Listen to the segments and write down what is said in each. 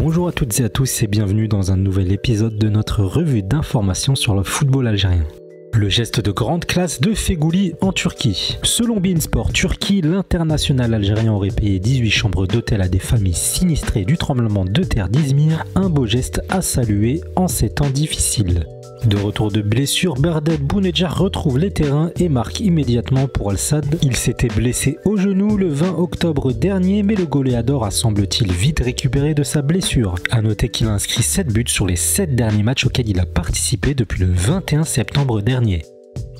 Bonjour à toutes et à tous et bienvenue dans un nouvel épisode de notre revue d'informations sur le football algérien. Le geste de grande classe de Feghouli en Turquie. Selon Beansport Turquie, l'international algérien aurait payé 18 chambres d'hôtel à des familles sinistrées du tremblement de terre d'Izmir, un beau geste à saluer en ces temps difficiles. De retour de blessure, Berdel Bounedjah retrouve les terrains et marque immédiatement pour Al-Sadd. Il s'était blessé au genou le 20 octobre dernier, mais le goléador a semble-t-il vite récupéré de sa blessure. A noter qu'il a inscrit 7 buts sur les 7 derniers matchs auxquels il a participé depuis le 21 septembre dernier.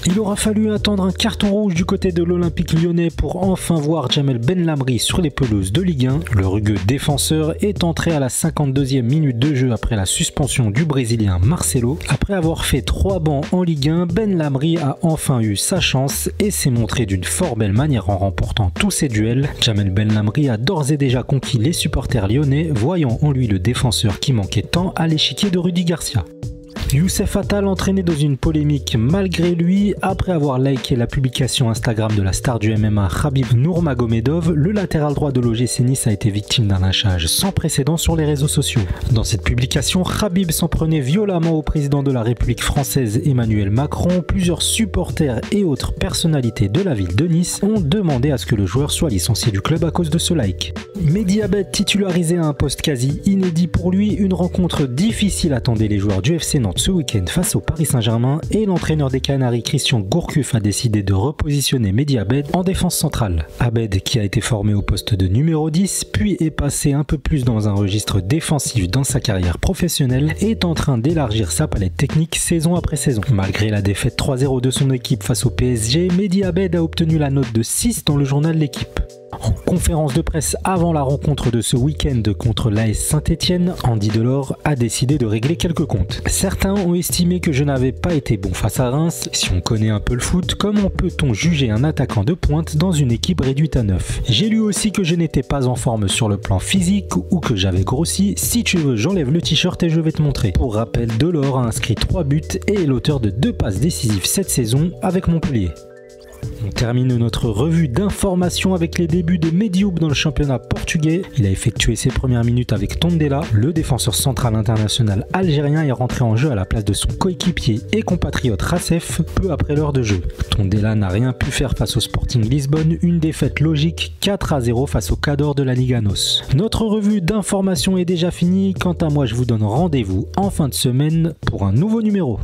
Il aura fallu attendre un carton rouge du côté de l'Olympique lyonnais pour enfin voir Jamel Benlamri sur les pelouses de Ligue 1. Le rugueux défenseur est entré à la 52e minute de jeu après la suspension du Brésilien Marcelo. Après avoir fait 3 bancs en Ligue 1, Benlamri a enfin eu sa chance et s'est montré d'une fort belle manière en remportant tous ses duels. Jamel Benlamri a d'ores et déjà conquis les supporters lyonnais, voyant en lui le défenseur qui manquait tant à l'échiquier de Rudy Garcia. Youssef Attal entraîné dans une polémique malgré lui. Après avoir liké la publication Instagram de la star du MMA Khabib Nurmagomedov, le latéral droit de l'OGC Nice a été victime d'un lynchage sans précédent sur les réseaux sociaux. Dans cette publication, Khabib s'en prenait violemment au président de la République française Emmanuel Macron. Plusieurs supporters et autres personnalités de la ville de Nice ont demandé à ce que le joueur soit licencié du club à cause de ce like. Mehdi Abeid titularisé à un poste quasi inédit pour lui, une rencontre difficile attendait les joueurs du FC Nantes ce week-end face au Paris Saint-Germain et l'entraîneur des Canaries Christian Gourcuff a décidé de repositionner Mehdi Abeid en défense centrale. Abeid, qui a été formé au poste de numéro 10 puis est passé un peu plus dans un registre défensif dans sa carrière professionnelle, est en train d'élargir sa palette technique saison après saison. Malgré la défaite 3-0 de son équipe face au PSG, Mehdi Abeid a obtenu la note de 6 dans le journal L'Équipe. En conférence de presse avant la rencontre de ce week-end contre l'AS Saint-Etienne, Andy Delors a décidé de régler quelques comptes. Certains ont estimé que je n'avais pas été bon face à Reims. Si on connaît un peu le foot, comment peut-on juger un attaquant de pointe dans une équipe réduite à 9 ? J'ai lu aussi que je n'étais pas en forme sur le plan physique ou que j'avais grossi. Si tu veux, j'enlève le t-shirt et je vais te montrer. Pour rappel, Delors a inscrit 3 buts et est l'auteur de 2 passes décisives cette saison avec Montpellier. On termine notre revue d'informations avec les débuts de Mehdi Aoub dans le championnat portugais. Il a effectué ses premières minutes avec Tondela. Le défenseur central international algérien est rentré en jeu à la place de son coéquipier et compatriote Racef peu après l'heure de jeu. Tondela n'a rien pu faire face au Sporting Lisbonne, une défaite logique 4-0 face au Cador de la Liga NOS. Notre revue d'informations est déjà finie. Quant à moi, je vous donne rendez-vous en fin de semaine pour un nouveau numéro.